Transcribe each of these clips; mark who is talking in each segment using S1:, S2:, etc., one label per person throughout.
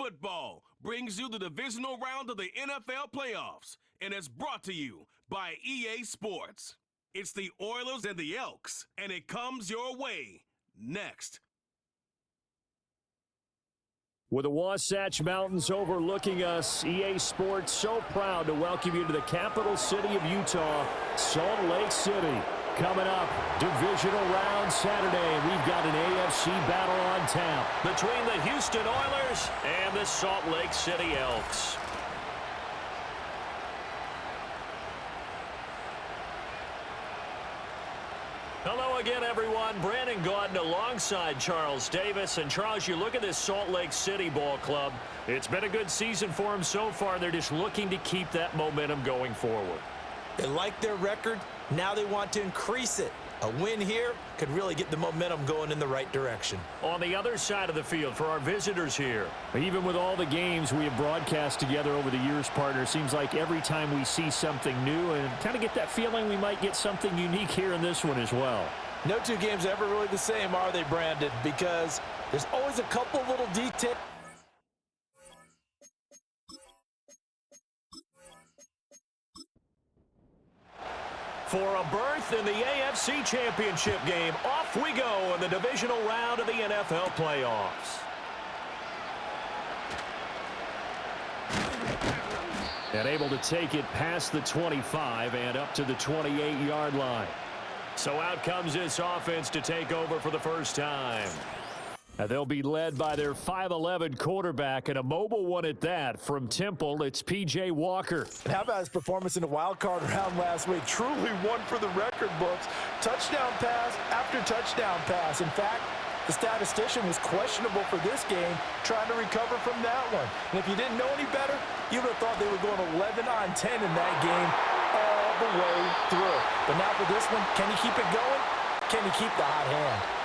S1: football brings you the divisional round of the NFL playoffs and is brought to you by EA Sports. It's the Oilers and the Elks, and it comes your way next.
S2: With the Wasatch Mountains overlooking us, EA Sports so proud to welcome you to the capital city of Utah, Salt Lake City. Coming up, Divisional round Saturday, we've got an AFC battle on tap between the Houston Oilers and the Salt Lake City Elks. Hello again, everyone. Brandon Gaudin alongside Charles Davis. And Charles, you look at this Salt Lake City ball club. It's been a good season for them so far. They're just looking to keep that momentum going forward.
S3: They like their record. Now they want to increase it. A win here could really get the momentum going in the right direction.
S2: On the other side of the field for our visitors here, even with all the games we have broadcast together over the years, partner, seems like every time we see something new and kind of get that feeling we might get something unique here in this one as well.
S3: No two games are ever really the same, are they, Brandon? Because there's always a couple little details.
S2: For a berth in the AFC Championship game, off we go in the divisional round of the NFL playoffs. And able to take it past the 25 and up to the 28-yard line. So out comes this offense to take over for the first time. And they'll be led by their 5'11 quarterback and a mobile one at that. From Temple, it's P.J. Walker.
S3: And how about his performance in the wild card round last week? Truly one for the record books. Touchdown pass after touchdown pass. In fact, the statistician was questionable for this game, trying to recover from that one. And if you didn't know any better, you would have thought they were going 11 on 10 in that game all the way through. But now for this one, can he keep it going? Can he keep the hot hand?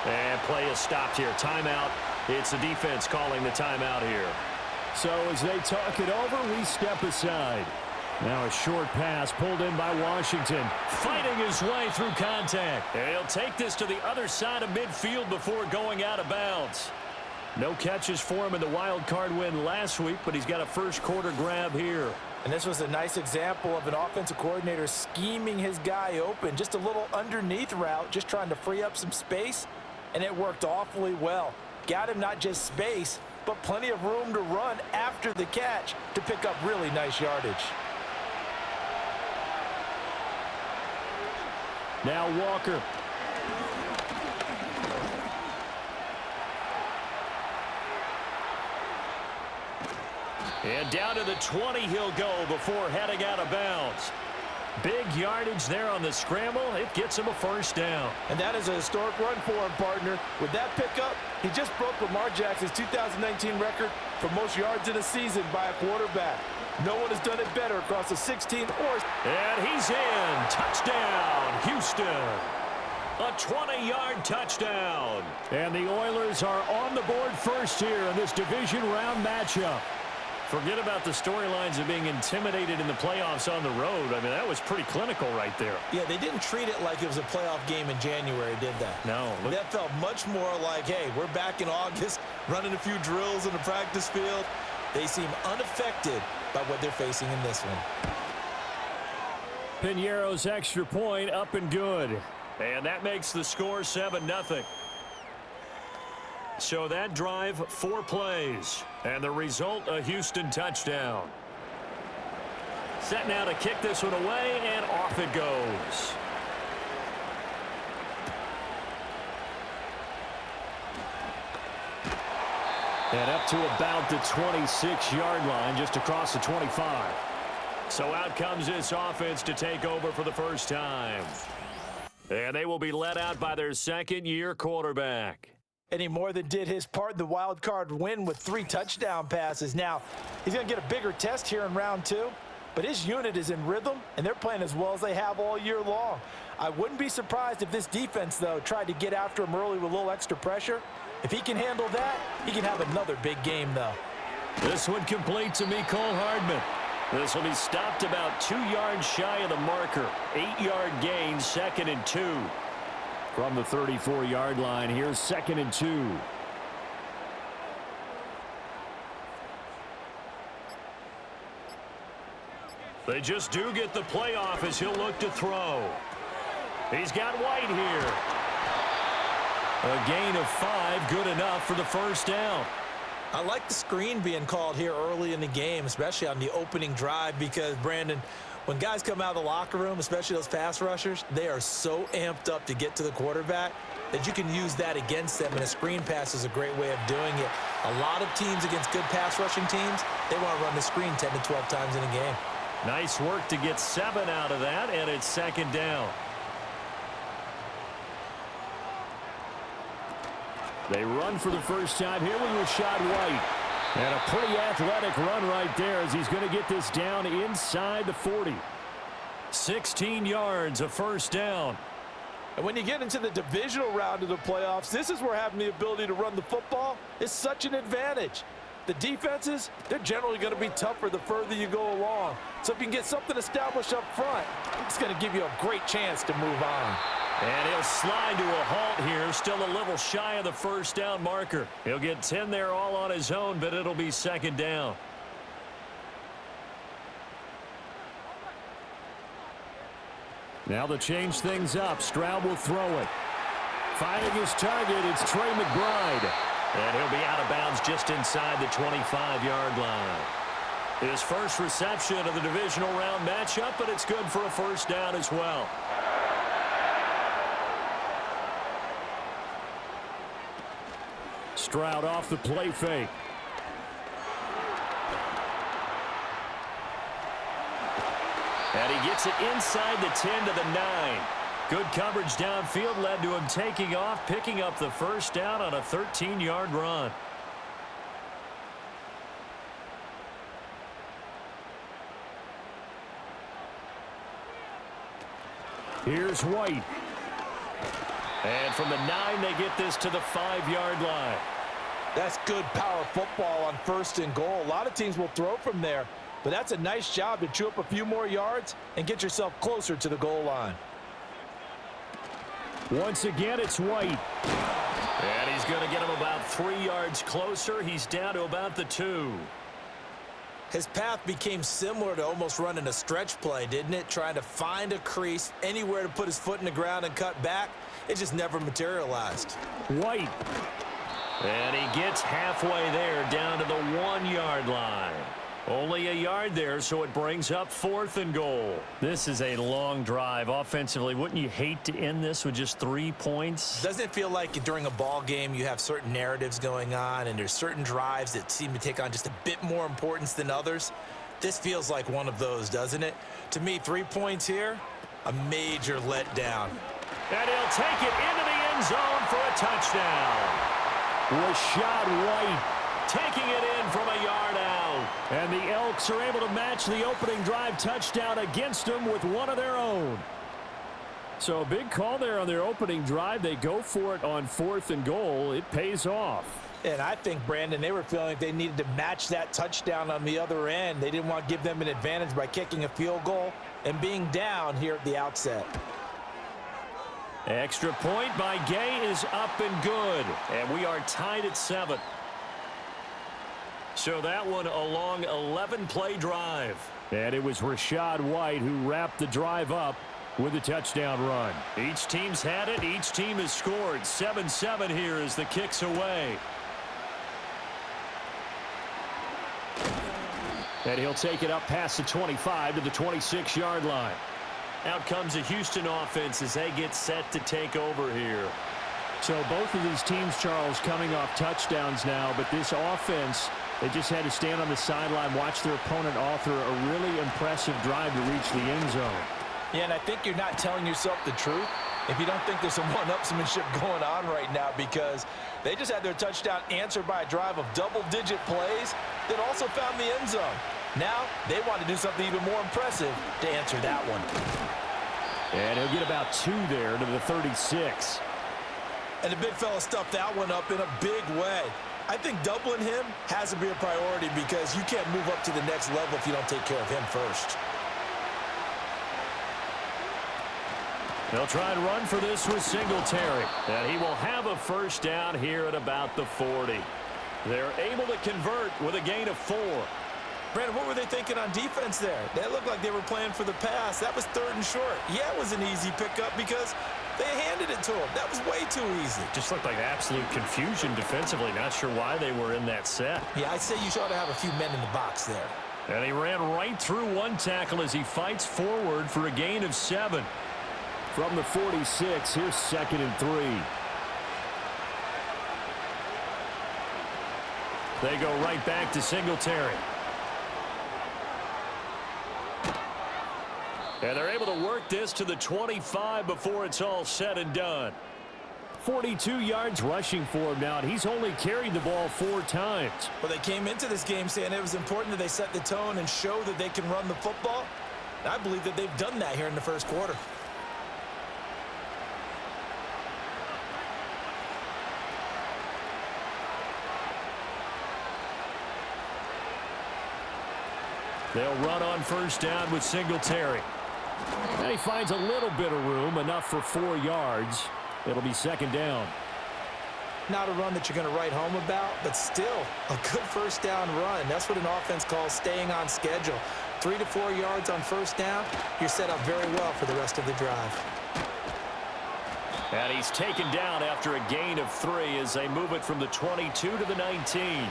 S2: And play is stopped here. Timeout. It's the defense calling the timeout here. So as they talk it over, we step aside. Now a short pass pulled in by Washington. Fighting his way through contact. And he'll take this to the other side of midfield before going out of bounds. No catches for him in the wild card win last week, but he's got a first quarter grab here.
S3: And this was a nice example of an offensive coordinator scheming his guy open. Just a little underneath route, just trying to free up some space. And it worked awfully well. Got him not just space, but plenty of room to run after the catch to pick up really nice yardage.
S2: Now Walker. And down to the 20 he'll go before heading out of bounds. Big yardage there on the scramble. It gets him a first down.
S3: And that is a historic run for him, partner. With that pickup, he just broke Lamar Jackson's 2019 record for most yards in a season by a quarterback. No one has done it better across the 16 or...
S2: And he's in. Touchdown, Houston. A 20-yard touchdown. And the Oilers are on the board first here in this division round matchup. Forget about the storylines of being intimidated in the playoffs on the road. I mean, that was pretty clinical right there.
S3: Yeah, they didn't treat it like it was a playoff game in January, did they?
S2: No.
S3: That felt much more like, hey, we're back in August, running a few drills in the practice field. They seem unaffected by what they're facing in this one.
S2: Piñeiro's extra point up and good. And that makes the score 7-0. So that drive, 4 plays. And the result, a Houston touchdown. Set now to kick this one away, and off it goes. And up to about the 26-yard line, just across the 25. So out comes this offense to take over for the first time. And they will be led out by their second-year quarterback.
S3: And he more than did his part in the wild card win with 3 touchdown passes. Now, he's going to get a bigger test here in round 2, but his unit is in rhythm, and they're playing as well as they have all year long. I wouldn't be surprised if this defense, though, tried to get after him early with a little extra pressure. If he can handle that, he can have another big game, though.
S2: This one complete to Mecole Hardman. This will be stopped about 2 yards shy of the marker. 8-yard gain, 2nd and 2. From the 34-yard line, here's 2nd and 2. They just do get the playoff as he'll look to throw. He's got White here. A gain of 5, good enough for the first down.
S3: I like the screen being called here early in the game, especially on the opening drive, because, Brandon, when guys come out of the locker room, especially those pass rushers, they are so amped up to get to the quarterback that you can use that against them, and a screen pass is a great way of doing it. A lot of teams against good pass rushing teams, they want to run the screen 10 to 12 times in a game.
S2: Nice work to get 7 out of that, and it's second down. They run for the first time here with Rachaad White. And a pretty athletic run right there as he's going to get this down inside the 40. 16 yards, a first down.
S3: And when you get into the divisional round of the playoffs, this is where having the ability to run the football is such an advantage. The defenses, they're generally going to be tougher the further you go along. So if you can get something established up front, it's going to give you a great chance to move on.
S2: And he'll slide to a halt here, still a little shy of the first down marker. He'll get 10 there all on his own, but it'll be second down. Now to change things up, Stroud will throw it. Finding his target, it's Trey McBride. And he'll be out of bounds just inside the 25-yard line. His first reception of the divisional round matchup, but it's good for a first down as well. Stroud off the play fake. And he gets it inside the 10 to the 9. Good coverage downfield led to him taking off, picking up the first down on a 13-yard run. Here's White. And from the 9, they get this to the 5-yard line.
S3: That's good power football on first and goal. A lot of teams will throw from there, but that's a nice job to chew up a few more yards and get yourself closer to the goal line.
S2: Once again, it's White. And he's going to get him about 3 yards closer. He's down to about the 2.
S3: His path became similar to almost running a stretch play, didn't it? Trying to find a crease, anywhere to put his foot in the ground and cut back. It just never materialized.
S2: White. And he gets halfway there, down to the 1-yard line. Only a yard there, so it brings up 4th and goal. This is a long drive offensively. Wouldn't you hate to end this with just 3 points?
S3: Doesn't it feel like during a ball game you have certain narratives going on and there's certain drives that seem to take on just a bit more importance than others? This feels like one of those, doesn't it? To me, 3 points here, a major letdown.
S2: And he'll take it into the end zone for a touchdown. Rachaad White taking it in from a yard out. And the Elks are able to match the opening drive touchdown against them with one of their own. So a big call there on their opening drive. They go for it on 4th and goal. It pays off.
S3: And I think, Brandon, they were feeling like they needed to match that touchdown on the other end. They didn't want to give them an advantage by kicking a field goal and being down here at the outset.
S2: Extra point by Gay is up and good. And we are tied at 7. So that one a long 11-play drive. And it was Rachaad White who wrapped the drive up with a touchdown run. Each team's had it. Each team has scored. 7-7 here as the kick's away. And he'll take it up past the 25 to the 26-yard line. Out comes the Houston offense as they get set to take over here. So both of these teams, Charles, coming off touchdowns now, but this offense, they just had to stand on the sideline, watch their opponent author a really impressive drive to reach the end zone.
S3: Yeah, and I think you're not telling yourself the truth if you don't think there's some one-upsmanship going on right now, because they just had their touchdown answered by a drive of double-digit plays that also found the end zone. Now they want to do something even more impressive to answer that one.
S2: And he'll get about 2 there to the 36.
S3: And the big fella stuffed that one up in a big way. I think doubling him has to be a priority because you can't move up to the next level if you don't take care of him first.
S2: They'll try and run for this with Singletary. And he will have a first down here at about the 40. They're able to convert with a gain of 4.
S3: Brandon, what were they thinking on defense there? They looked like they were playing for the pass. That was 3rd and short. Yeah, it was an easy pickup because they handed it to him. That was way too easy.
S2: Just looked like absolute confusion defensively. Not sure why they were in that set.
S3: Yeah, I'd say you ought to have a few men in the box there.
S2: And he ran right through one tackle as he fights forward for a gain of 7. From the 46, here's 2nd and 3. They go right back to Singletary. And they're able to work this to the 25 before it's all said and done. 42 yards rushing for him now, and he's only carried the ball 4 times.
S3: Well, they came into this game saying it was important that they set the tone and show that they can run the football. And I believe that they've done that here in the first quarter.
S2: They'll run on first down with Singletary. And he finds a little bit of room, enough for 4 yards. It'll be 2nd down.
S3: Not a run that you're going to write home about, but still a good first down run. That's what an offense calls staying on schedule. 3 to 4 yards on first down, you're set up very well for the rest of the drive.
S2: And he's taken down after a gain of 3 as they move it from the 22 to the 19.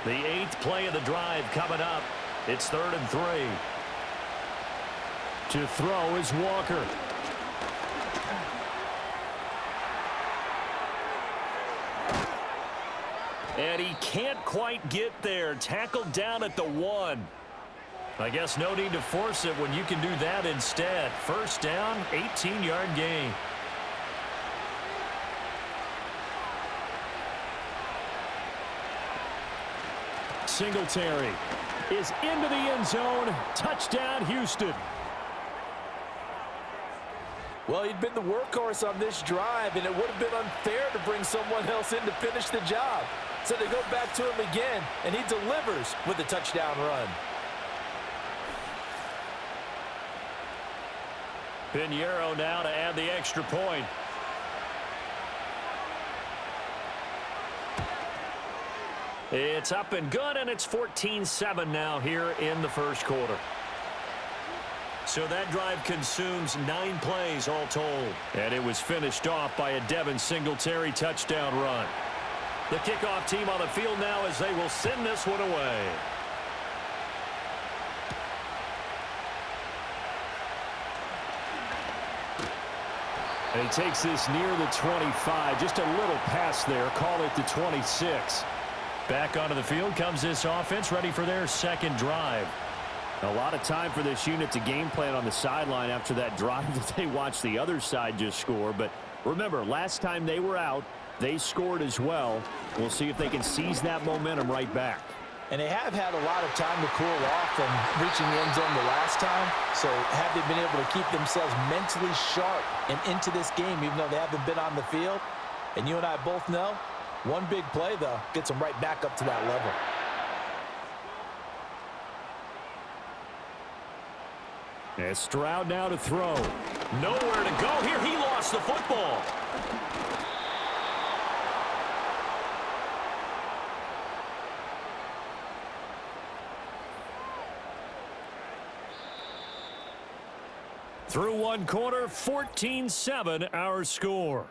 S2: The 8th play of the drive coming up. It's 3rd and 3. To throw is Walker. And he can't quite get there. Tackled down at the 1. I guess no need to force it when you can do that instead. First down, 18-yard gain. Singletary is into the end zone. Touchdown, Houston.
S3: Well, he'd been the workhorse on this drive, and it would have been unfair to bring someone else in to finish the job. So they go back to him again, and he delivers with a touchdown run.
S2: Pinheiro now to add the extra point. It's up and good, and it's 14-7 now here in the first quarter. So that drive consumes 9 plays all told. And it was finished off by a Devin Singletary touchdown run. The kickoff team on the field now as they will send this one away. And he takes this near the 25. Just a little pass there. Call it the 26. Back onto the field comes this offense, ready for their second drive. A lot of time for this unit to game plan on the sideline after that drive that they watched the other side just score. But remember, last time they were out, they scored as well. We'll see if they can seize that momentum right back.
S3: And they have had a lot of time to cool off from reaching the end zone the last time. So have they been able to keep themselves mentally sharp and into this game, even though they haven't been on the field? And you and I both know, one big play, though, gets them right back up to that level.
S2: And Stroud now to throw. Nowhere to go here. He lost the football. Through one quarter, 14-7 our score.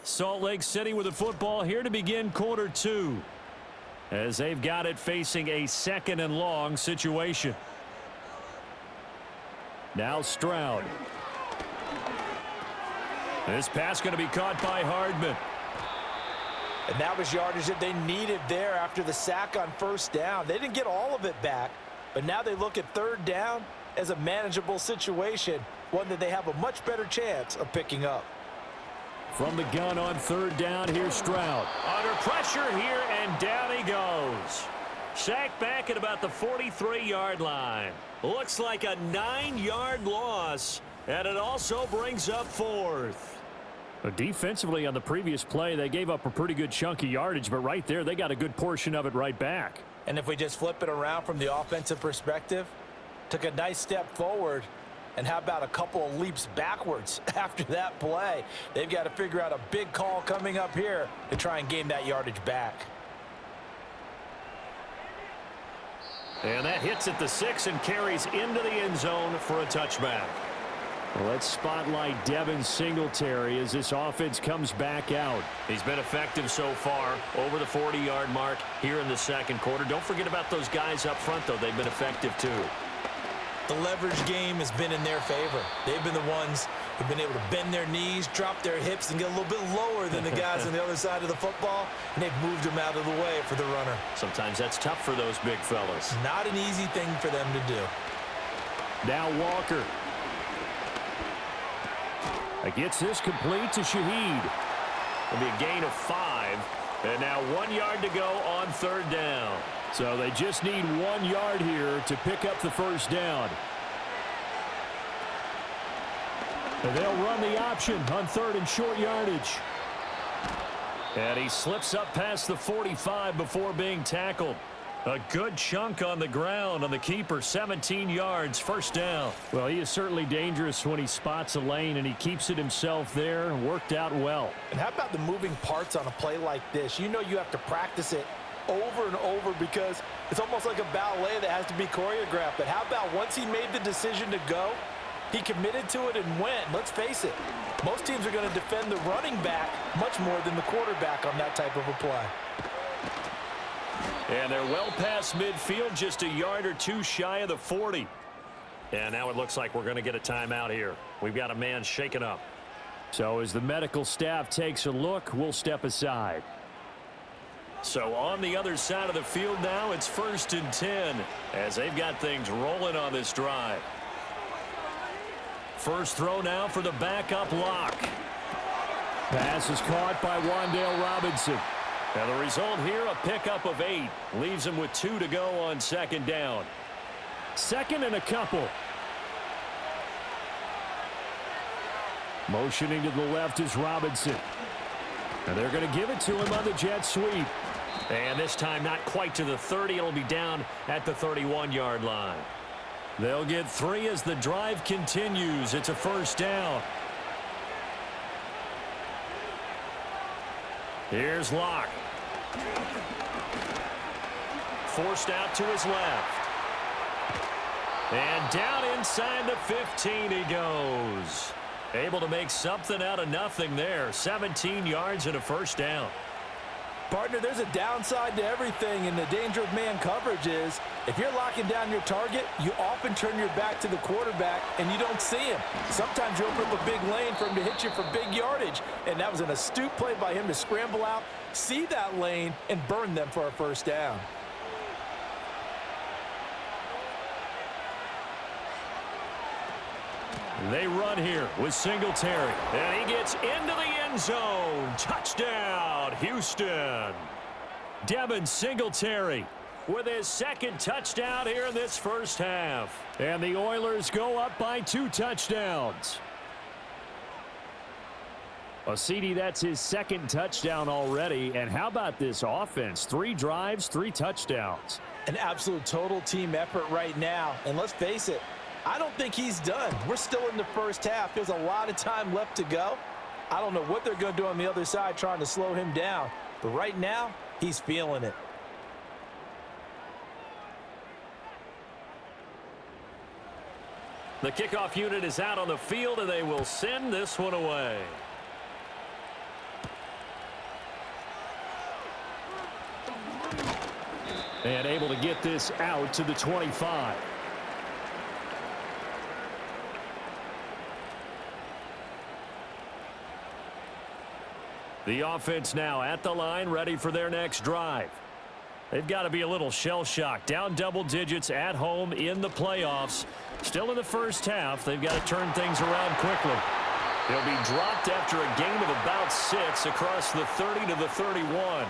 S2: Salt Lake City with the football here to begin quarter 2. As they've got it facing a 2nd and long situation. Now Stroud. This pass going to be caught by Hardman.
S3: And that was yardage that they needed there after the sack on first down. They didn't get all of it back, but now they look at third down as a manageable situation, one that they have a much better chance of picking up.
S2: From the gun on third down, here's Stroud. Under pressure here, and down he goes. Sacked back at about the 43-yard line. Looks like a 9-yard loss, and it also brings up 4th. Defensively on the previous play, they gave up a pretty good chunk of yardage, but right there, they got a good portion of it right back.
S3: And if we just flip it around from the offensive perspective, took a nice step forward. And how about a couple of leaps backwards after that play? They've got to figure out a big call coming up here to try and gain that yardage back.
S2: And that hits at the 6 and carries into the end zone for a touchback. Well, let's spotlight Devin Singletary as this offense comes back out. He's been effective so far, over the 40-yard mark here in the second quarter. Don't forget about those guys up front, though. They've been effective, too.
S3: The leverage game has been in their favor. They've been the ones who've been able to bend their knees, drop their hips, and get a little bit lower than the guys on the other side of the football, and they've moved them out of the way for the runner.
S2: Sometimes that's tough for those big fellas.
S3: Not an easy thing for them to do.
S2: Now Walker. Gets this complete to Shaheed. It'll be a gain of 5. And now 1 yard to go on third down. So they just need 1 yard here to pick up the first down. And they'll run the option on third and short yardage. And he slips up past the 45 before being tackled. A good chunk on the ground on the keeper, 17 yards, first down. Well, he is certainly dangerous when he spots a lane, and he keeps it himself there. Worked out well.
S3: And how about the moving parts on a play like this? You know you have to practice it over and over because it's almost like a ballet that has to be choreographed. But how about once he made the decision to go, he committed to it and went. Let's face it, most teams are going to defend the running back much more than the quarterback on that type of a play.
S2: And they're well past midfield, just a yard or two shy of the 40. And now it looks like we're going to get a timeout here. We've got a man shaken up. So as the medical staff takes a look, we'll step aside. So on the other side of the field now, it's 1st and 10 as they've got things rolling on this drive. First throw now for the backup lock. Pass is caught by Wan'Dale Robinson. And the result here, a pickup of 8. Leaves him with 2 to go on second down. Second and a couple. Motioning to the left is Robinson. And they're going to give it to him on the jet sweep. And this time not quite to the 30. It'll be down at the 31-yard line. They'll get 3 as the drive continues. It's a first down. Here's Locke. Forced out to his left. And down inside the 15 he goes. Able to make something out of nothing there. 17 yards and a first down.
S3: Partner, there's a downside to everything, and the danger of man coverage is if you're locking down your target, you often turn your back to the quarterback and you don't see him. Sometimes you open up a big lane for him to hit you for big yardage, and that was an astute play by him to scramble out, see that lane, and burn them for a first down.
S2: They run here with Singletary, and he gets into the end zone. Touchdown, Houston. Devin Singletary with his second touchdown here in this first half. And the Oilers go up by 2 touchdowns. Well, CD, that's his second touchdown already. And how about this offense? 3 drives, 3 touchdowns.
S3: An absolute total team effort right now. And let's face it, I don't think he's done. We're still in the first half. There's a lot of time left to go. I don't know what they're going to do on the other side trying to slow him down. But right now, he's feeling it.
S2: The kickoff unit is out on the field, and they will send this one away. And able to get this out to the 25. The offense now at the line, ready for their next drive. They've got to be a little shell-shocked. Down double digits at home in the playoffs. Still in the first half. They've got to turn things around quickly. They'll be dropped after a gain of about 6 across the 30 to the 31.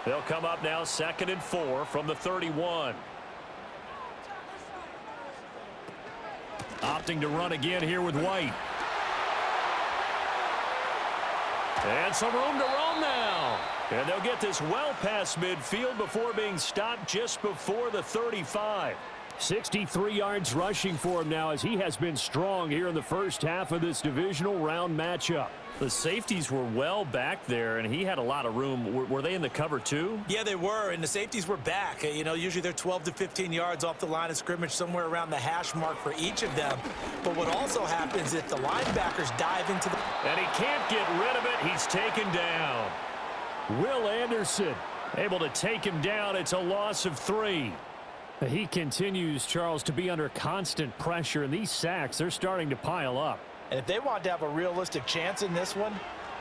S2: They'll come up now 2nd and 4 from the 31. Opting to run again here with White. And some room to roam now. And they'll get this well past midfield before being stopped just before the 35. 63 yards rushing for him now as he has been strong here in the first half of this divisional round matchup. The safeties were well back there, and he had a lot of room. Were they in the cover too?
S3: Yeah, they were, and the safeties were back. You know, usually they're 12 to 15 yards off the line of scrimmage, somewhere around the hash mark for each of them. But what also happens if the linebackers dive into the...
S2: And he can't get rid of it. He's taken down. Will Anderson able to take him down. It's a loss of 3. He continues, Charles, to be under constant pressure, and these sacks, they're starting to pile up.
S3: And if they want to have a realistic chance in this one,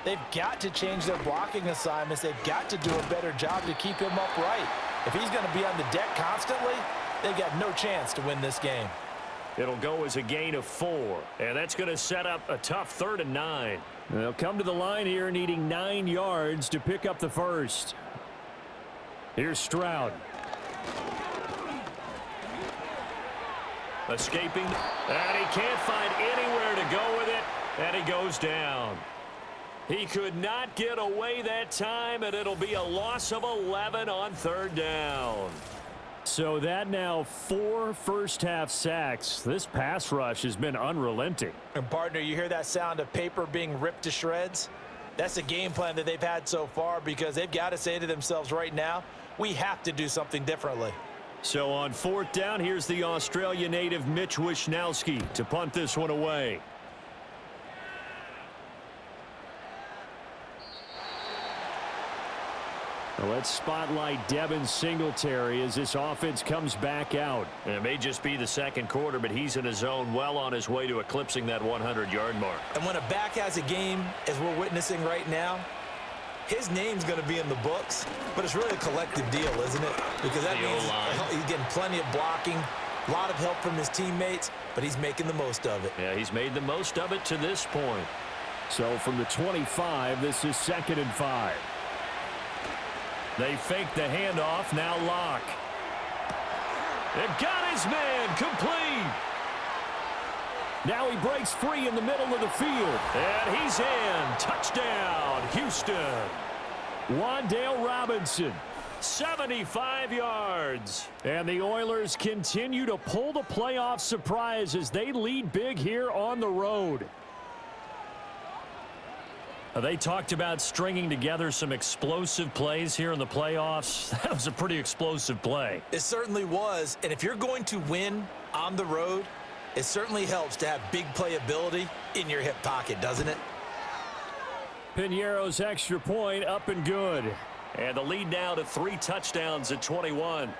S3: they've got to change their blocking assignments. They've got to do a better job to keep him upright. If he's going to be on the deck constantly, they've got no chance to win this game.
S2: It'll go as a gain of 4, and that's going to set up a tough 3rd and 9. They'll come to the line here needing 9 yards to pick up the first. Here's Stroud. Escaping, and he can't find anywhere to go with it, and he goes down. He could not get away that time, and it'll be a loss of 11 on 3rd down. So that now 4 first-half sacks. This pass rush has been unrelenting.
S3: And partner, you hear that sound of paper being ripped to shreds? That's the game plan that they've had so far, because they've got to say to themselves right now, we have to do something differently.
S2: So on 4th down, here's the Australia native Mitch Wishnowski to punt this one away. Now let's spotlight Devin Singletary as this offense comes back out. And it may just be the second quarter, but he's in his zone, well on his way to eclipsing that 100-yard mark.
S3: And when a back has a game, as we're witnessing right now, his name's going to be in the books, but it's really a collective deal, isn't it? Because that means he's getting plenty of blocking, a lot of help from his teammates, but he's making the most of it.
S2: Yeah, he's made the most of it to this point. So from the 25, this is 2nd and 5. They fake the handoff, now Locke. It got his man, complete. Now he breaks free in the middle of the field. And he's in. Touchdown, Houston. Wan'Dale Robinson, 75 yards. And the Oilers continue to pull the playoff surprise as they lead big here on the road. They talked about stringing together some explosive plays here in the playoffs. That was a pretty explosive play.
S3: It certainly was. And if you're going to win on the road, it certainly helps to have big playability in your hip pocket, doesn't it?
S2: Piñeiro's extra point up and good. And the lead now to 3 touchdowns at 21.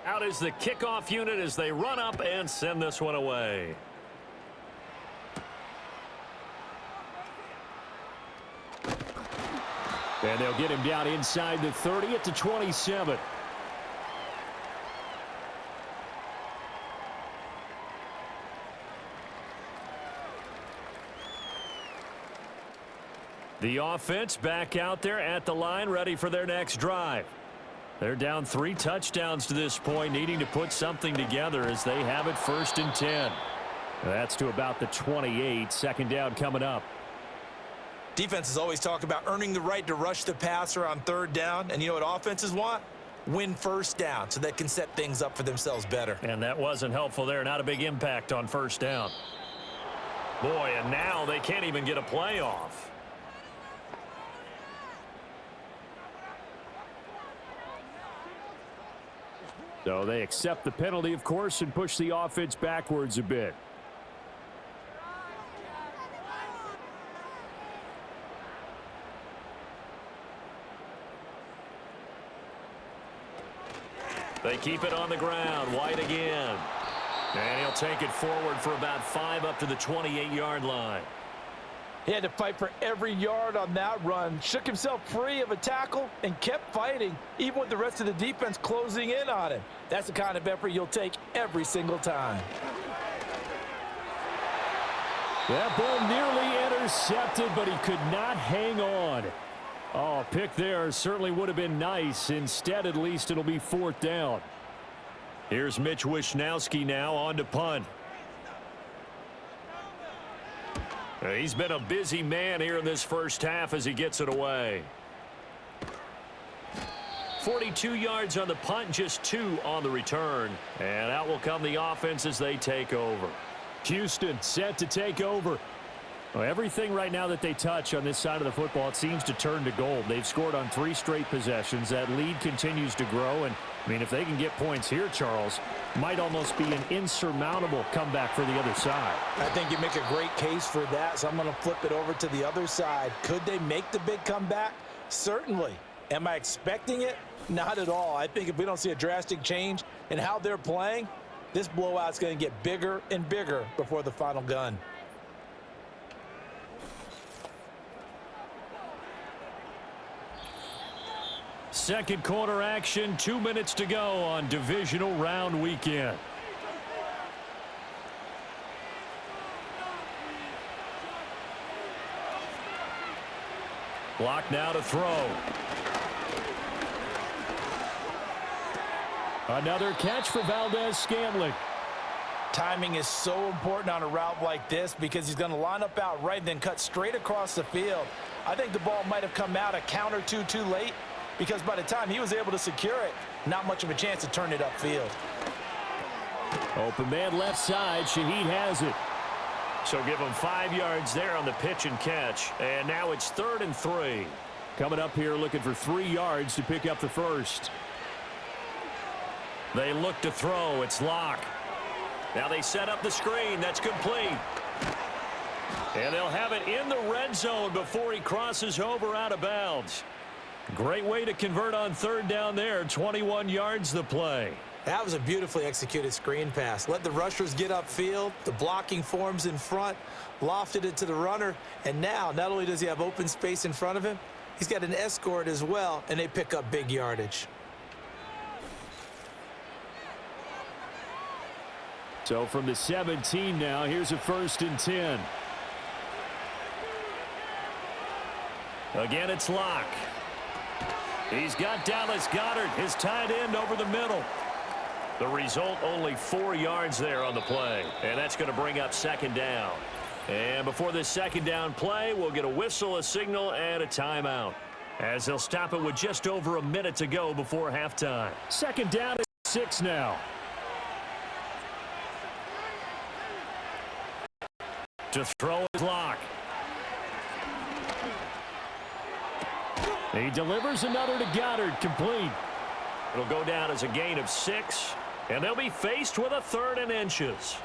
S2: Out is the kickoff unit as they run up and send this one away. And they'll get him down inside the 30 at the 27. The offense back out there at the line, ready for their next drive. They're down 3 touchdowns to this point, needing to put something together as they have it 1st and 10. That's to about the 28. 2nd down coming up.
S3: Defenses always talk about earning the right to rush the passer on 3rd down. And you know what offenses want? Win 1st down so they can set things up for themselves better.
S2: And that wasn't helpful there. Not a big impact on 1st down. Boy, and now they can't even get a play off. So they accept the penalty, of course, and push the offense backwards a bit. They keep it on the ground. White again. And he'll take it forward for about 5 up to the 28-yard line.
S3: He had to fight for every yard on that run, shook himself free of a tackle, and kept fighting, even with the rest of the defense closing in on him. That's the kind of effort you'll take every single time.
S2: That ball nearly intercepted, but he could not hang on. Oh, pick there certainly would have been nice. Instead, at least, it'll be 4th down. Here's Mitch Wishnowski now on to punt. He's been a busy man here in this first half as he gets it away. 42 yards on the punt, just 2 on the return. And out will come the offense as they take over. Houston set to take over. Well, everything right now that they touch on this side of the football, it seems to turn to gold. They've scored on 3 straight possessions. That lead continues to grow. And, I mean, if they can get points here, Charles, might almost be an insurmountable comeback for the other side.
S3: I think you make a great case for that, so I'm going to flip it over to the other side. Could they make the big comeback? Certainly. Am I expecting it? Not at all. I think if we don't see a drastic change in how they're playing, this blowout's going to get bigger and bigger before the final gun.
S2: Second quarter action, 2 minutes to go on divisional round weekend. Block now to throw. Another catch for Valdez-Scantling.
S3: Timing is so important on a route like this because he's going to line up out right and then cut straight across the field. I think the ball might have come out a count or two too late because by the time he was able to secure it, not much of a chance to turn it upfield.
S2: Open man left side. Shaheed has it. So give him 5 yards there on the pitch and catch. And now it's 3rd and 3. Coming up here looking for 3 yards to pick up the first. They look to throw. It's Locke. Now they set up the screen. That's complete. And they'll have it in the red zone before he crosses over out of bounds. Great way to convert on 3rd down there. 21 yards the play.
S3: That was a beautifully executed screen pass. Let the rushers get upfield. The blocking forms in front. Lofted it to the runner. And now, not only does he have open space in front of him, he's got an escort as well, and they pick up big yardage.
S2: So from the 17 now, here's a 1st and 10. Again, it's Locke. He's got Dallas Goedert, his tight end, over the middle. The result, only 4 yards there on the play. And that's going to bring up 2nd down. And before this 2nd down play, we'll get a whistle, a signal, and a timeout, as they'll stop it with just over a minute to go before halftime. 2nd down and 6 now. To throw is Locke. He delivers another to Goddard, complete. It'll go down as a gain of 6, and they'll be faced with a 3rd and inches.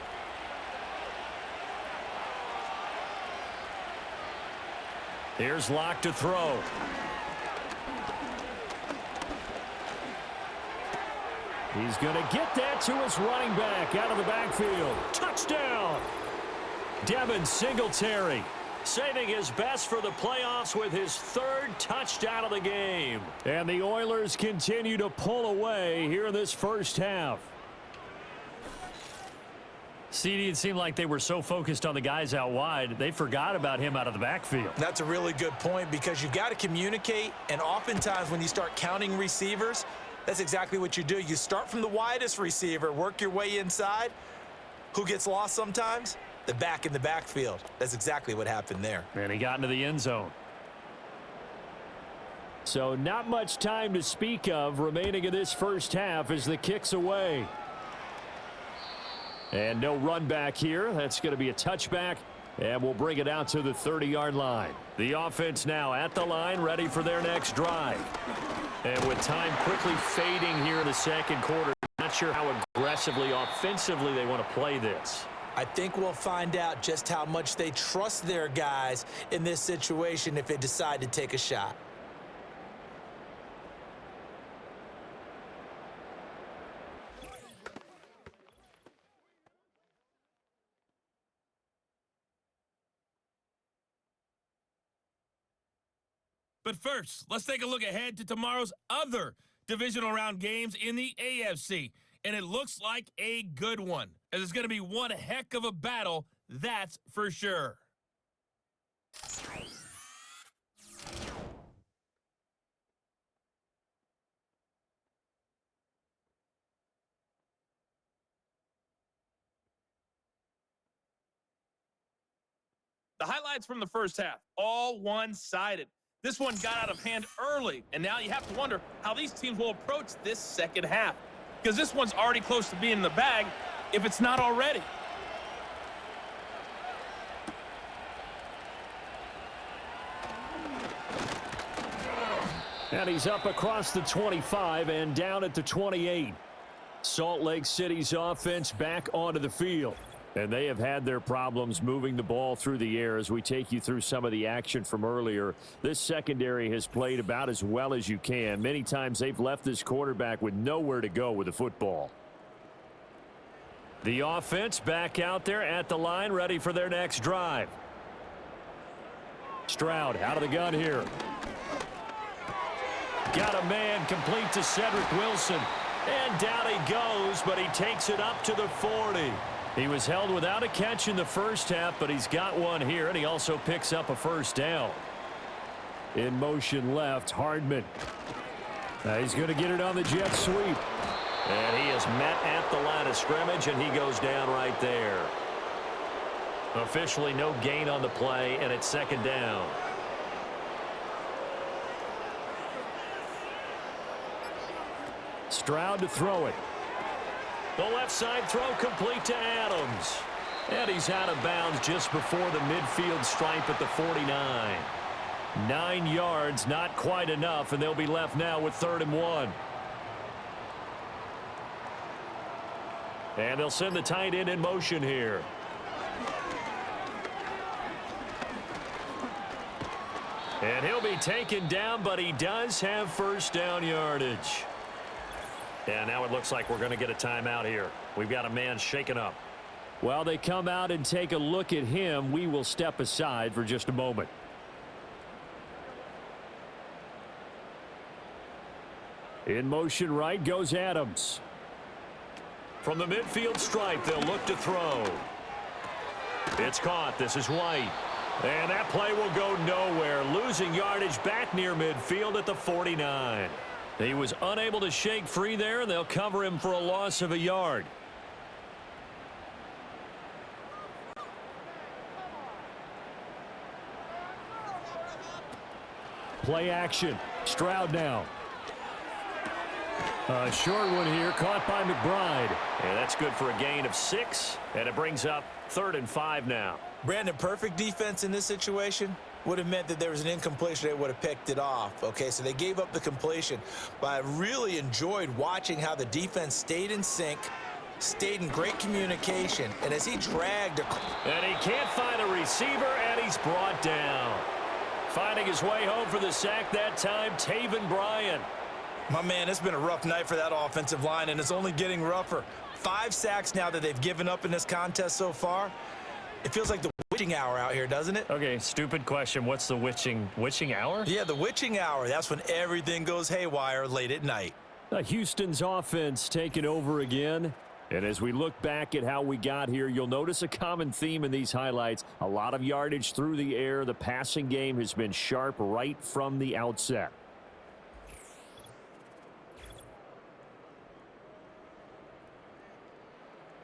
S2: Here's Locke to throw. He's going to get that to his running back out of the backfield. Touchdown! Devin Singletary saving his best for the playoffs with his 3rd touchdown of the game. And the Oilers continue to pull away here in this first half. CD, it seemed like they were so focused on the guys out wide, they forgot about him out of the backfield.
S3: That's a really good point because you've got to communicate, and oftentimes when you start counting receivers, that's exactly what you do. You start from the widest receiver, work your way inside. Who gets lost sometimes? The back in the backfield. That's exactly what happened there.
S2: And he got into the end zone. So not much time to speak of remaining in this first half as the kick's away. And no run back here. That's going to be a touchback, and we'll bring it out to the 30-yard line. The offense now at the line, ready for their next drive. And with time quickly fading here in the 2nd quarter, not sure how aggressively, offensively they want to play this.
S3: I think we'll find out just how much they trust their guys in this situation if they decide to take a shot.
S1: But first, let's take a look ahead to tomorrow's other divisional round games in the AFC. And it looks like a good one, as it's going to be one heck of a battle, that's for sure. The highlights from the first half, all one-sided.
S4: This one got out of hand early, and now you have to wonder how these teams will approach this second half, because this one's already close to being in the bag, if it's not already.
S2: And he's up across the 25 and down at the 28. Salt Lake City's offense back onto the field. And they have had their problems moving the ball through the air as we take you through some of the action from earlier. This secondary has played about as well as you can. Many times they've left this quarterback with nowhere to go with the football. The offense back out there at the line, ready for their next drive. Stroud out of the gun here. Got a man complete to Cedric Wilson. And down he goes, but he takes it up to the 40. He was held without a catch in the first half, but he's got one here, and he also picks up a first down. In motion left, Hardman. He's going to get it on the jet sweep. And he is met at the line of scrimmage, and he goes down right there. Officially no gain on the play, and it's second down. Stroud to throw it. The left side throw complete to Adams. And he's out of bounds just before the midfield stripe at the 49. 9 yards, not quite enough, and they'll be left now with 3rd and 1. And they'll send the tight end in motion here. And he'll be taken down, but he does have first down yardage. And now it looks like we're going to get a timeout here. We've got a man shaken up. While they come out and take a look at him, we will step aside for just a moment. In motion right goes Adams. From the midfield stripe, they'll look to throw. It's caught. This is White. And that play will go nowhere. Losing yardage back near midfield at the 49. He was unable to shake free there, and they'll cover him for a loss of a yard. Play action. Stroud now. A short one here, caught by McBride. And that's good for a gain of 6, and it brings up 3rd and 5 now.
S3: Brandon, perfect defense in this situation would have meant that there was an incompletion. They would have picked it off. Okay, so they gave up the completion. But I really enjoyed watching how the defense stayed in sync, stayed in great communication. And as he dragged...
S2: And he can't find a receiver, and he's brought down. Finding his way home for the sack that time, Taven Bryan.
S3: My man, it's been a rough night for that offensive line, and it's only getting rougher. 5 sacks now that they've given up in this contest so far. It feels like the witching hour out here, doesn't it?
S2: Okay, stupid question. What's the witching hour?
S3: Yeah, the witching hour. That's when everything goes haywire late at night.
S2: Houston's offense taking over again. And as we look back at how we got here, you'll notice a common theme in these highlights. A lot of yardage through the air. The passing game has been sharp right from the outset.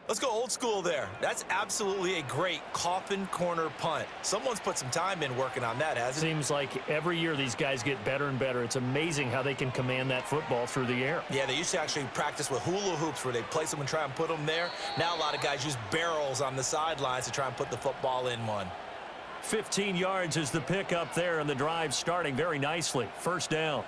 S3: Let's go old school there. That's absolutely a great coffin corner punt. Someone's put some time in working on that, hasn't it?
S2: Seems like every year these guys get better and better. It's amazing how they can command that football through the air.
S3: Yeah, they used to actually practice with hula hoops where they place them and try and put them there. Now a lot of guys use barrels on the sidelines to try and put the football in one.
S2: 15 yards is the pickup there, and the drive starting very nicely. First down.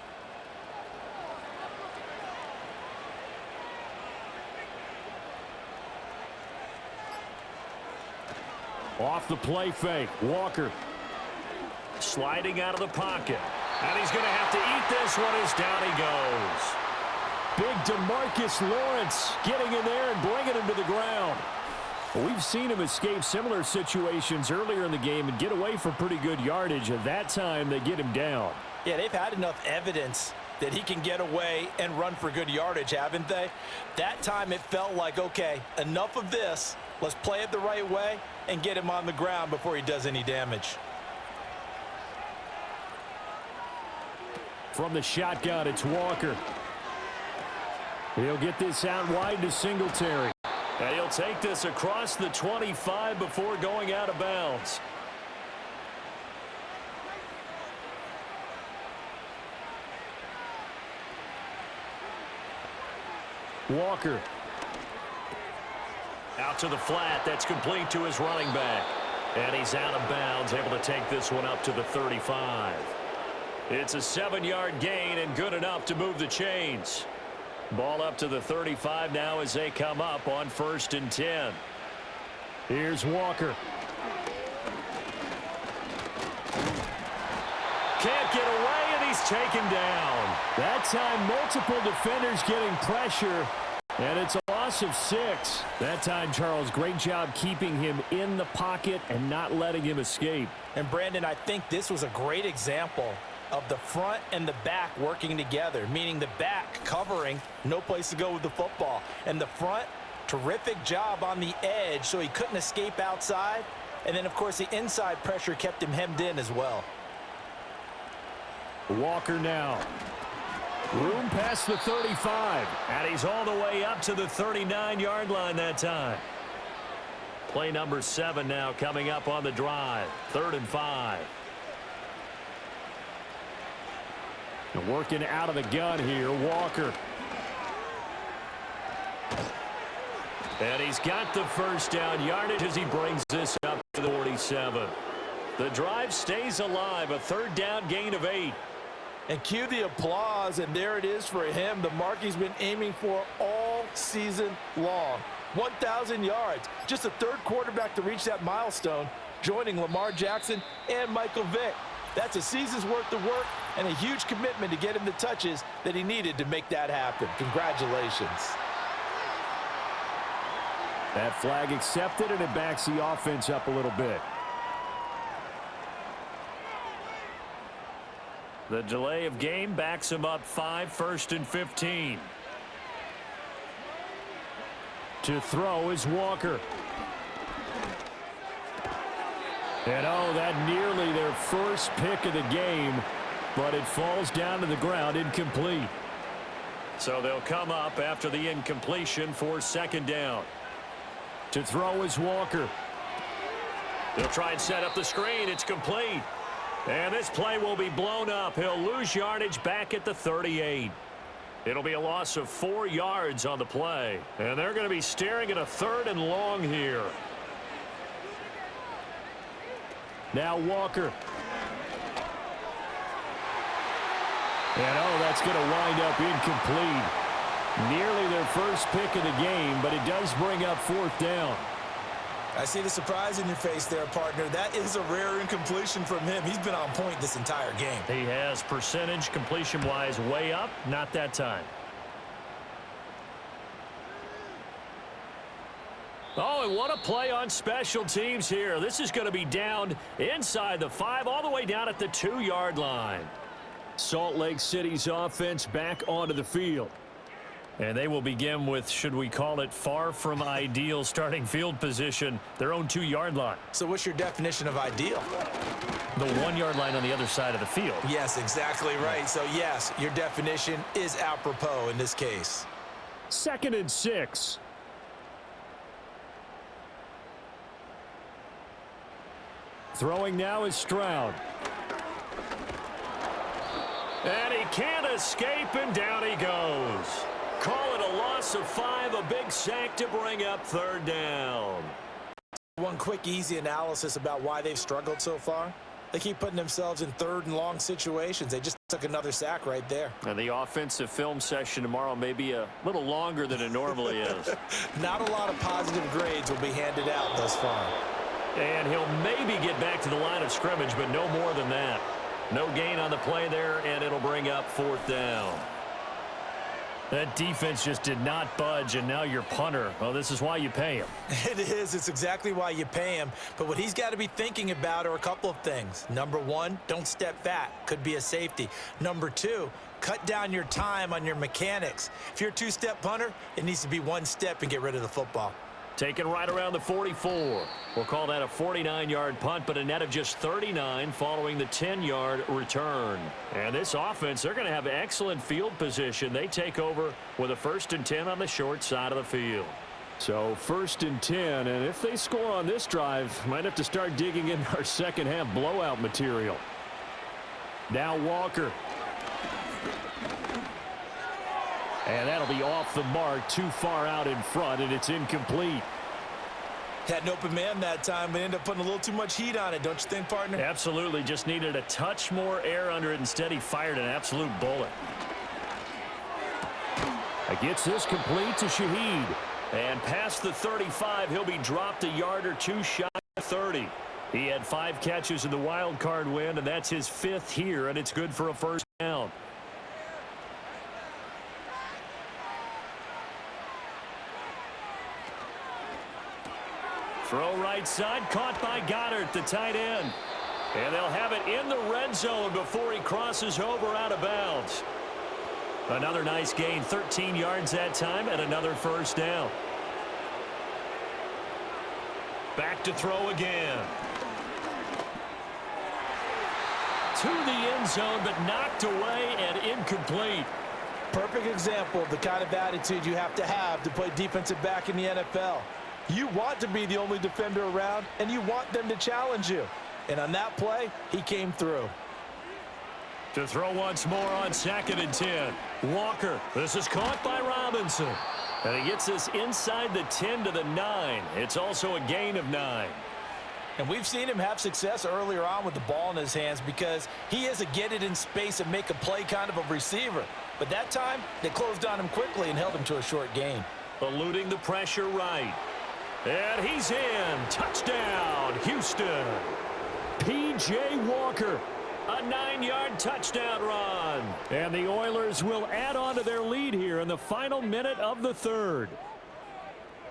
S2: Off the play fake, Walker sliding out of the pocket. And he's going to have to eat this one as down he goes. Big DeMarcus Lawrence getting in there and bringing him to the ground. We've seen him escape similar situations earlier in the game and get away for pretty good yardage. At that time, they get him down.
S3: Yeah, they've had enough evidence that he can get away and run for good yardage, haven't they? That time it felt like, okay, enough of this. Let's play it the right way and get him on the ground before he does any damage.
S2: From the shotgun, it's Walker. He'll get this out wide to Singletary. And he'll take this across the 25 before going out of bounds. Walker. Out to the flat. That's complete to his running back. And he's out of bounds, able to take this one up to the 35. It's a 7-yard gain and good enough to move the chains. Ball up to the 35 now as they come up on 1st and 10. Here's Walker. Can't get away, and he's taken down. That time, multiple defenders getting pressure, and it's a loss of 6. That time, Charles, great job keeping him in the pocket and not letting him escape.
S3: And, Brandon, I think this was a great example of the front and the back working together, meaning the back covering, no place to go with the football, and the front, terrific job on the edge so he couldn't escape outside, and then, of course, the inside pressure kept him hemmed in as well.
S2: Walker now. Room past the 35, and he's all the way up to the 39-yard line that time. Play number 7 now coming up on the drive. 3rd and 5. And working out of the gun here, Walker. And he's got the first down yardage as he brings this up to the 47. The drive stays alive, a 3rd down gain of 8.
S3: And cue the applause, and there it is for him, the mark he's been aiming for all season long. 1,000 yards, just a 3rd quarterback to reach that milestone, joining Lamar Jackson and Michael Vick. That's a season's worth of work and a huge commitment to get him the touches that he needed to make that happen. Congratulations.
S2: That flag accepted, and it backs the offense up a little bit. The delay of game backs him up 5, 1st and 15. To throw is Walker. And oh, that nearly their first pick of the game, but it falls down to the ground incomplete. So they'll come up after the incompletion for 2nd down. To throw is Walker. They'll try and set up the screen. It's complete. And this play will be blown up. He'll lose yardage back at the 38. It'll be a loss of 4 yards on the play. And they're going to be staring at a 3rd and long here. Now Walker. And oh, that's going to wind up incomplete. Nearly their first pick of the game, but it does bring up 4th down.
S3: I see the surprise in your face there, partner. That is a rare incompletion from him. He's been on point this entire game.
S2: He has percentage completion-wise way up, not that time. Oh, and what a play on special teams here. This is going to be down inside the 5, all the way down at the 2-yard line. Salt Lake City's offense back onto the field. And they will begin with, should we call it, far from ideal starting field position, their own 2-yard line.
S3: So what's your definition of ideal?
S2: The 1-yard line on the other side of the field.
S3: Yes, exactly right. So, yes, your definition is apropos in this case.
S2: 2nd and 6. Throwing now is Stroud. And he can't escape, and down he goes. Call it a loss of 5, a big sack to bring up 3rd down.
S3: One quick, easy analysis about why they've struggled so far. They keep putting themselves in 3rd and long situations. They just took another sack right there.
S2: And the offensive film session tomorrow may be a little longer than it normally is.
S3: Not a lot of positive grades will be handed out thus far.
S2: And he'll maybe get back to the line of scrimmage, but no more than that. No gain on the play there, and it'll bring up 4th down. That defense just did not budge, and now your punter. Well, this is why you pay him.
S3: It is. It's exactly why you pay him. But what he's got to be thinking about are a couple of things. Number 1, don't step back. Could be a safety. Number 2, cut down your time on your mechanics. If you're a 2-step punter, it needs to be 1 step and get rid of the football.
S2: Taken right around the 44. We'll call that a 49-yard punt, but a net of just 39 following the 10-yard return. And this offense, they're going to have excellent field position. They take over with a 1st and 10 on the short side of the field. So 1st and 10, and if they score on this drive, might have to start digging in our second-half blowout material. Now Walker. And that'll be off the mark, too far out in front, and it's incomplete.
S3: Had an open man that time, but ended up putting a little too much heat on it, don't you think, partner?
S2: Absolutely. Just needed a touch more air under it. Instead, he fired an absolute bullet. Gets this complete to Shaheed. And past the 35, he'll be dropped a yard or two shy of 30. He had 5 catches in the wild card win, and that's his 5th here, and it's good for a first down. Throw right side, caught by Goddard, the tight end. And they'll have it in the red zone before he crosses over out of bounds. Another nice gain, 13 yards that time, and another first down. Back to throw again. To the end zone, but knocked away and incomplete.
S3: Perfect example of the kind of attitude you have to play defensive back in the NFL. You want to be the only defender around, and you want them to challenge you. And on that play, he came through.
S2: To throw once more on 2nd and 10. Walker, this is caught by Robinson. And he gets this inside the 10 to the 9. It's also a gain of 9.
S3: And we've seen him have success earlier on with the ball in his hands because he is a get it in space and make a play kind of a receiver. But that time, they closed on him quickly and held him to a short gain.
S2: Eluding the pressure right. And he's in. Touchdown, Houston. P.J. Walker. A 9-yard touchdown run. And the Oilers will add on to their lead here in the final minute of the 3rd.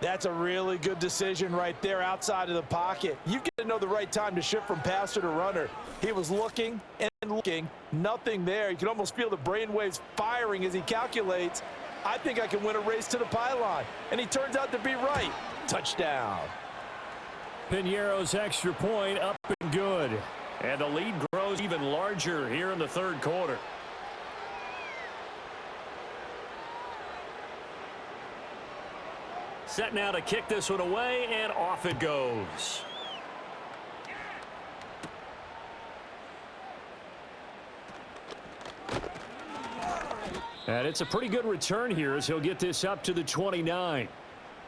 S3: That's a really good decision right there outside of the pocket. You got to know the right time to shift from passer to runner. He was looking and looking. Nothing there. You can almost feel the brainwaves firing as he calculates, I think I can win a race to the pylon. And he turns out to be right. Touchdown.
S2: Piñeiro's extra point up and good. And the lead grows even larger here in the 3rd quarter. Set now to kick this one away, and off it goes. And it's a pretty good return here as he'll get this up to the 29.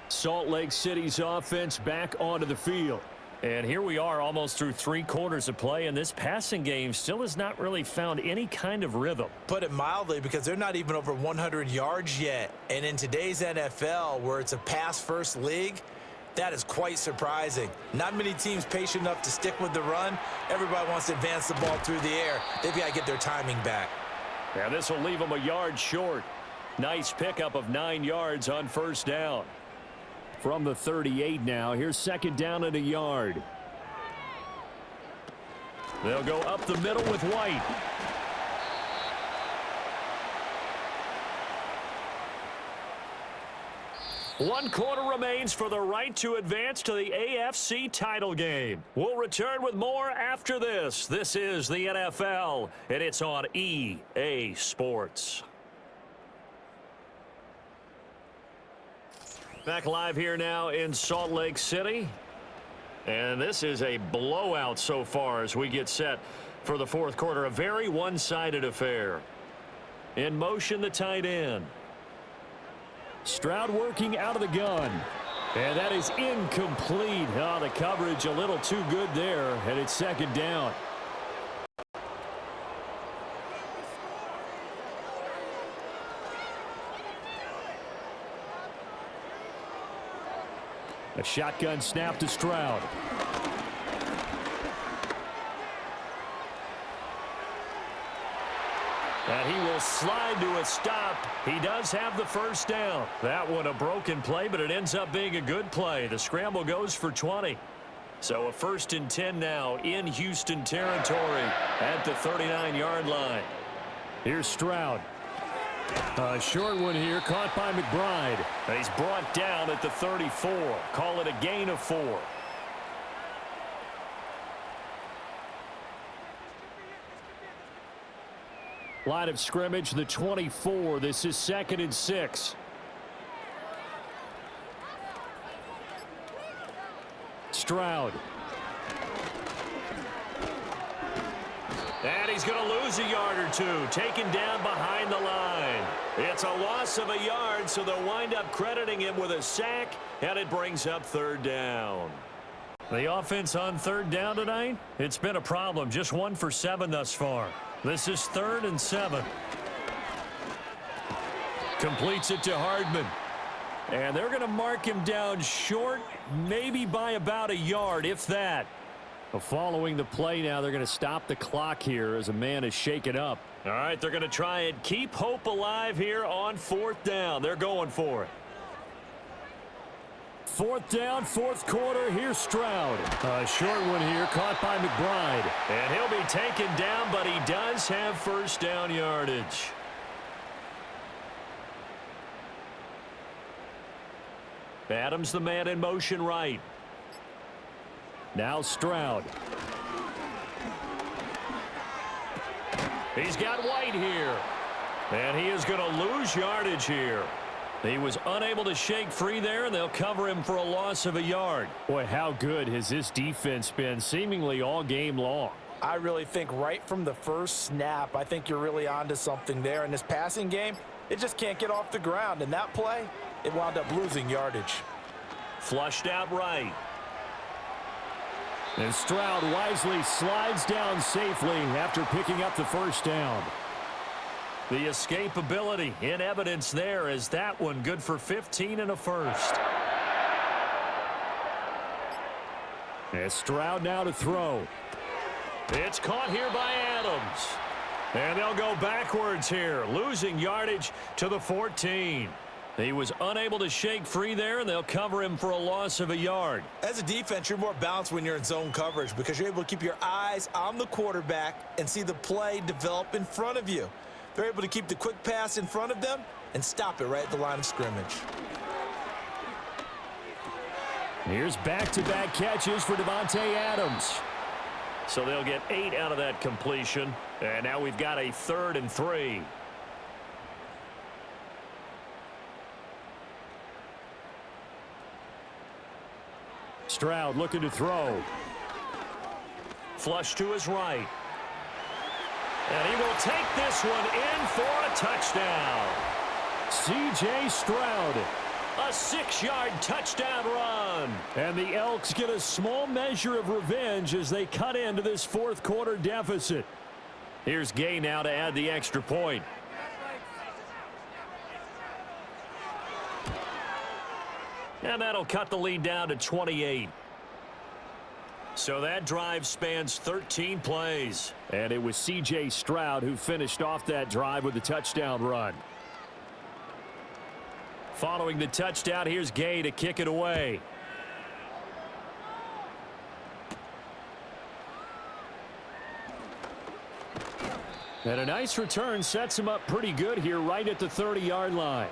S2: Salt Lake City's offense back onto the field. And here we are almost through 3 quarters of play, and this passing game still has not really found any kind of rhythm.
S3: Put it mildly, because they're not even over 100 yards yet. And in today's NFL, where it's a pass-first league, that is quite surprising. Not many teams patient enough to stick with the run. Everybody wants to advance the ball through the air. They've got to get their timing back.
S2: Yeah, this will leave them a yard short. Nice pickup of 9 yards on first down. From the 38 now, here's 2nd down and a yard. They'll go up the middle with White. One quarter remains for the right to advance to the AFC title game. We'll return with more after this. This is the NFL, and it's on EA Sports. Back live here now in Salt Lake City. And this is a blowout so far as we get set for the 4th quarter. A very one-sided affair. In motion, the tight end. Stroud working out of the gun. And that is incomplete. Oh, the coverage a little too good there. And it's 2nd down. A shotgun snap to Stroud. And he will slide to a stop. He does have the first down. That one a broken play, but it ends up being a good play. The scramble goes for 20. So a 1st and 10 now in Houston territory at the 39-yard line. Here's Stroud. A short one here, caught by McBride. And he's brought down at the 34. Call it a gain of 4. Line of scrimmage, the 24. This is 2nd and 6. Stroud. And he's going to lose a yard or two, taken down behind the line. It's a loss of a yard, so they'll wind up crediting him with a sack, and it brings up third down. The offense on third down tonight, it's been a problem. Just 1 for 7 thus far. This is 3rd and 7. Completes it to Hardman. And they're going to mark him down short, maybe by about a yard, if that. Following the play now, they're going to stop the clock here as a man is shaken up. All right, they're going to try and keep hope alive here on 4th down. They're going for it. 4th down, 4th quarter. Here's Stroud. A short one here, caught by McBride. And he'll be taken down, but he does have first down yardage. Adams, the man in motion right. Now Stroud. He's got White here. And he is going to lose yardage here. He was unable to shake free there, and they'll cover him for a loss of a yard. Boy, how good has this defense been seemingly all game long?
S3: I really think right from the first snap, I think you're really onto something there. In this passing game, it just can't get off the ground. And that play, it wound up losing yardage.
S2: Flushed out right. And Stroud wisely slides down safely after picking up the first down. The escapability in evidence there as that one good for 15 and a first. And Stroud now to throw. It's caught here by Adams. And they'll go backwards here, losing yardage to the 14. He was unable to shake free there, and they'll cover him for a loss of a yard.
S3: As a defense, you're more balanced when you're in zone coverage because you're able to keep your eyes on the quarterback and see the play develop in front of you. They're able to keep the quick pass in front of them and stop it right at the line of scrimmage.
S2: Here's back-to-back catches for Davante Adams. So they'll get 8 out of that completion. And now we've got a 3rd and 3. Stroud looking to throw. Flush to his right. And he will take this one in for a touchdown. C.J. Stroud. A 6-yard touchdown run. And the Elks get a small measure of revenge as they cut into this 4th quarter deficit. Here's Gay now to add the extra point. And that'll cut the lead down to 28. So that drive spans 13 plays. And it was C.J. Stroud who finished off that drive with a touchdown run. Following the touchdown, here's Gay to kick it away. And a nice return sets him up pretty good here right at the 30-yard line.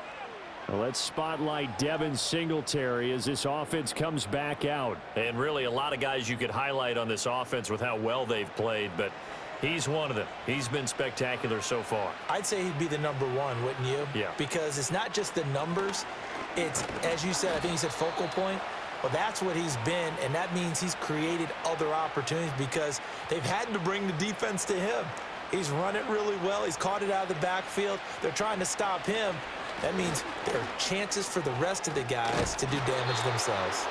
S2: Well, let's spotlight Devin Singletary as this offense comes back out. And really a lot of guys you could highlight on this offense with how well they've played, but he's one of them. He's been spectacular so far.
S3: I'd say he'd be the number 1, wouldn't you?
S2: Yeah.
S3: Because it's not just the numbers. It's, as you said, I think you said focal point. Well, that's what he's been, and that means he's created other opportunities because they've had to bring the defense to him. He's run it really well. He's caught it out of the backfield. They're trying to stop him. That means there are chances for the rest of the guys to do damage themselves.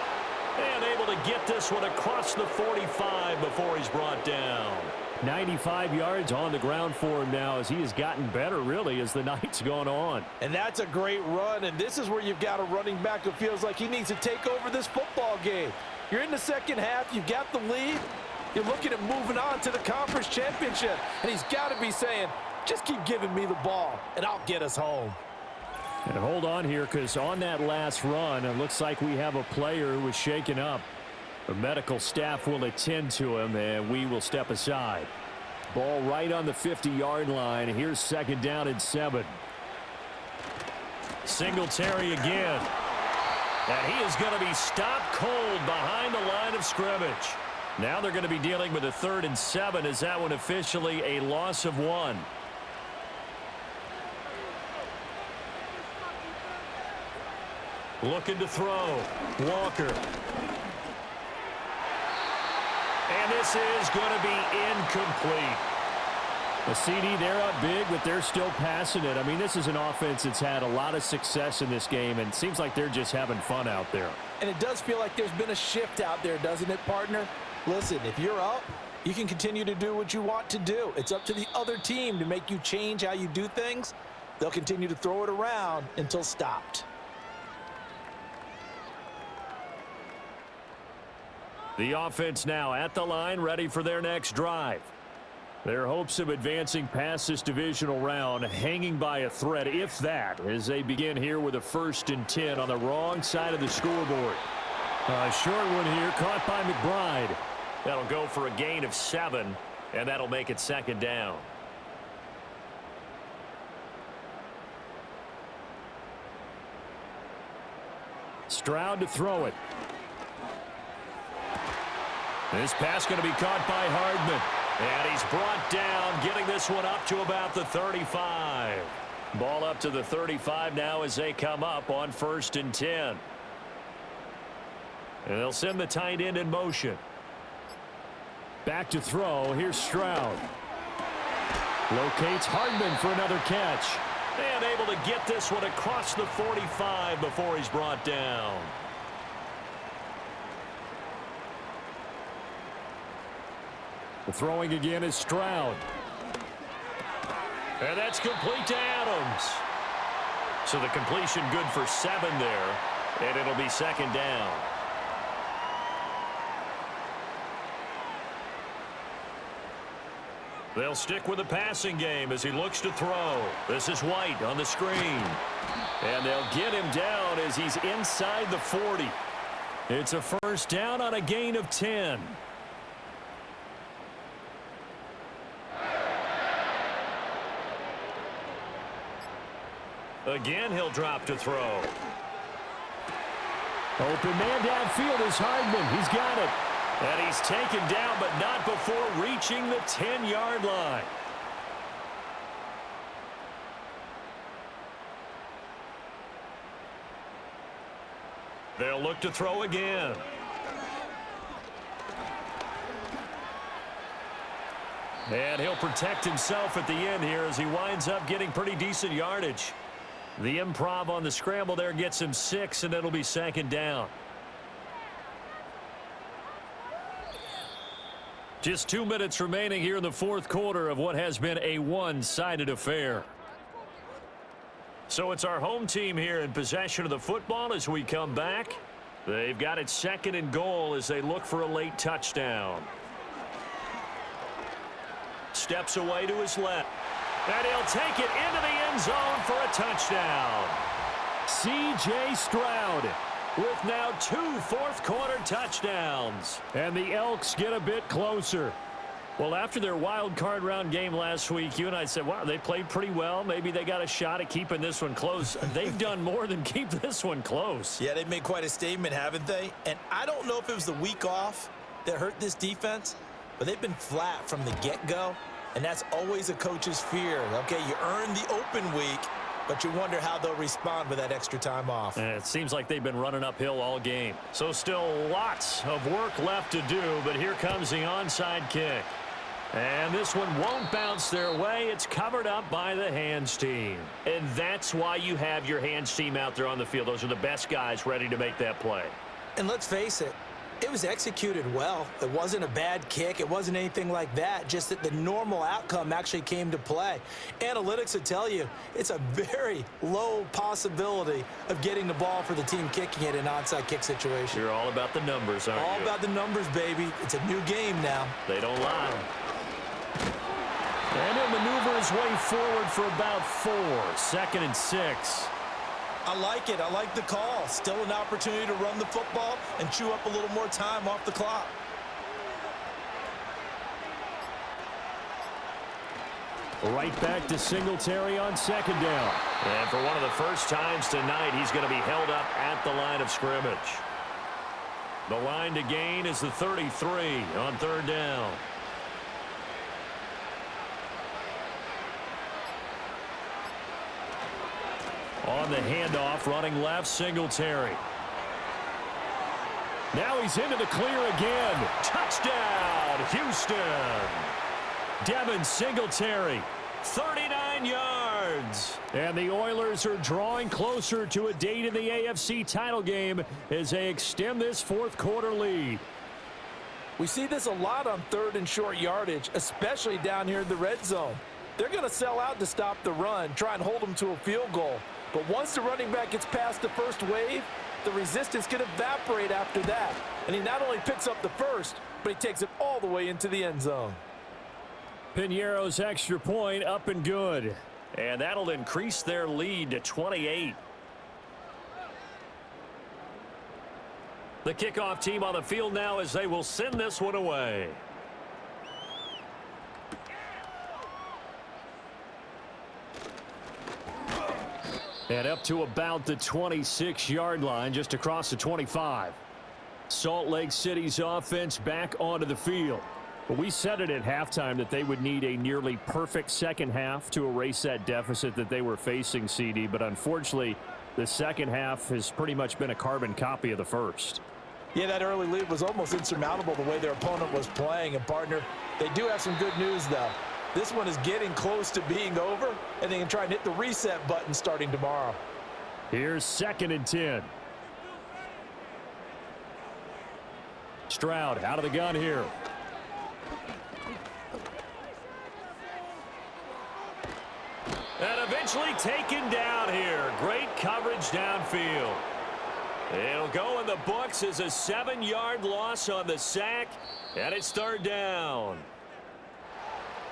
S2: And able to get this one across the 45 before he's brought down. 95 yards on the ground for him now as he has gotten better, really, as the night's gone on.
S3: And that's a great run, and this is where you've got a running back who feels like he needs to take over this football game. You're in the second half. You've got the lead. You're looking at moving on to the conference championship, and he's got to be saying, just keep giving me the ball, and I'll get us home.
S2: And hold on here, because on that last run, it looks like we have a player who was shaken up. The medical staff will attend to him, and we will step aside. Ball right on the 50-yard line. Here's 2nd down and 7. Singletary again. And he is going to be stopped cold behind the line of scrimmage. Now they're going to be dealing with a 3rd and 7 as that one officially a loss of 1. Looking to throw. Walker. And this is going to be incomplete. A CD, they're up big, but they're still passing it. I mean, this is an offense that's had a lot of success in this game, and it seems like they're just having fun out there.
S3: And it does feel like there's been a shift out there, doesn't it, partner? Listen, if you're up, you can continue to do what you want to do. It's up to the other team to make you change how you do things. They'll continue to throw it around until stopped.
S2: The offense now at the line, ready for their next drive. Their hopes of advancing past this divisional round hanging by a thread, if that, as they begin here with a 1st and 10 on the wrong side of the scoreboard. A short one here, caught by McBride. That'll go for a gain of 7, and that'll make it 2nd down. Stroud to throw it. This pass going to be caught by Hardman. And he's brought down, getting this one up to about the 35. Ball up to the 35 now as they come up on 1st and 10. And they'll send the tight end in motion. Back to throw. Here's Stroud. Locates Hardman for another catch. And able to get this one across the 45 before he's brought down. The throwing again is Stroud. And that's complete to Adams. So the completion good for 7 there. And it'll be 2nd down. They'll stick with the passing game as he looks to throw. This is White on the screen. And they'll get him down as he's inside the 40. It's a 1st down on a gain of 10. Again, he'll drop to throw. Open man downfield is Hardman. He's got it. And he's taken down, but not before reaching the 10-yard line. They'll look to throw again. And he'll protect himself at the end here as he winds up getting pretty decent yardage. The improv on the scramble there gets him 6, and it'll be 2nd down. Just 2 minutes remaining here in the 4th quarter of what has been a one-sided affair. So it's our home team here in possession of the football as we come back. They've got it 2nd and goal as they look for a late touchdown. Steps away to his left. And he'll take it into the end zone for a touchdown. C.J. Stroud with now 2 fourth-quarter touchdowns. And the Elks get a bit closer. Well, after their wild card round game last week, you and I said, wow, they played pretty well. Maybe they got a shot at keeping this one close. They've done more than keep this one close.
S3: Yeah, they've made quite a statement, haven't they? And I don't know if it was the week off that hurt this defense, but they've been flat from the get-go. And that's always a coach's fear. Okay, you earn the open week, but you wonder how they'll respond with that extra time off.
S2: And it seems like they've been running uphill all game. So still lots of work left to do, but here comes the onside kick. And this one won't bounce their way. It's covered up by the hands team. And that's why you have your hands team out there on the field. Those are the best guys ready to make that play.
S3: And let's face it, it was executed well. It wasn't a bad kick. It wasn't anything like that, just that the normal outcome actually came to play. Analytics would tell you it's a very low possibility of getting the ball for the team kicking it in an onside kick situation.
S2: You're all about the numbers, aren't you?
S3: All about the numbers, baby. It's a new game now.
S2: They don't lie. And he'll maneuver his way forward for about 4. 2nd and 6.
S3: I like it. I like the call. Still an opportunity to run the football and chew up a little more time off the clock.
S2: Right back to Singletary on 2nd down. And for one of the first times tonight, he's going to be held up at the line of scrimmage. The line to gain is the 33 on 3rd down. On the handoff, running left, Singletary. Now he's into the clear again. Touchdown, Houston. Devin Singletary, 39 yards. And the Oilers are drawing closer to a date in the AFC title game as they extend this fourth quarter lead.
S3: We see this a lot on third and short yardage, especially down here in the red zone. They're going to sell out to stop the run, try and hold them to a field goal. But once the running back gets past the first wave, the resistance can evaporate after that. And he not only picks up the first, but he takes it all the way into the end zone.
S2: Piñeiro's extra point up and good. And that'll increase their lead to 28. The kickoff team on the field now as they will send this one away. And up to about the 26-yard line, just across the 25. Salt Lake City's offense back onto the field. But we said it at halftime that they would need a nearly perfect second half to erase that deficit that they were facing, CD. But unfortunately, the second half has pretty much been a carbon copy of the first.
S3: Yeah, that early lead was almost insurmountable the way their opponent was playing. And, partner, they do have some good news, though. This one is getting close to being over, and they can try and hit the reset button starting tomorrow.
S2: Here's 2nd and 10. Stroud out of the gun here. And eventually taken down here. Great coverage downfield. It'll go in the books as a 7-yard loss on the sack, and it's 3rd down.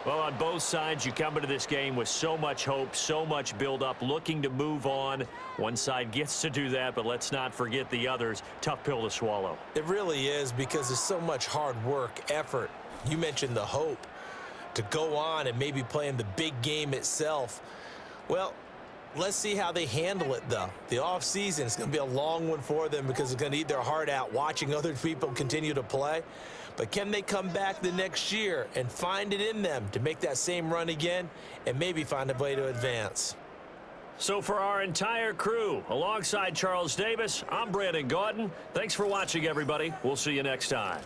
S2: Well, on both sides, you come into this game with so much hope, so much build-up, looking to move on. One side gets to do that, but let's not forget the others. Tough pill to swallow.
S5: It really is, because there's so much hard work, effort. You mentioned the hope to go on and maybe play in the big game itself. Well, let's see how they handle it, though. The offseason is going to be a long one for them because it's going to eat their heart out watching other people continue to play. But can they come back the next year and find it in them to make that same run again and maybe find a way to advance?
S2: So for our entire crew, alongside Charles Davis, I'm Brandon Gaudin. Thanks for watching, everybody. We'll see you next time.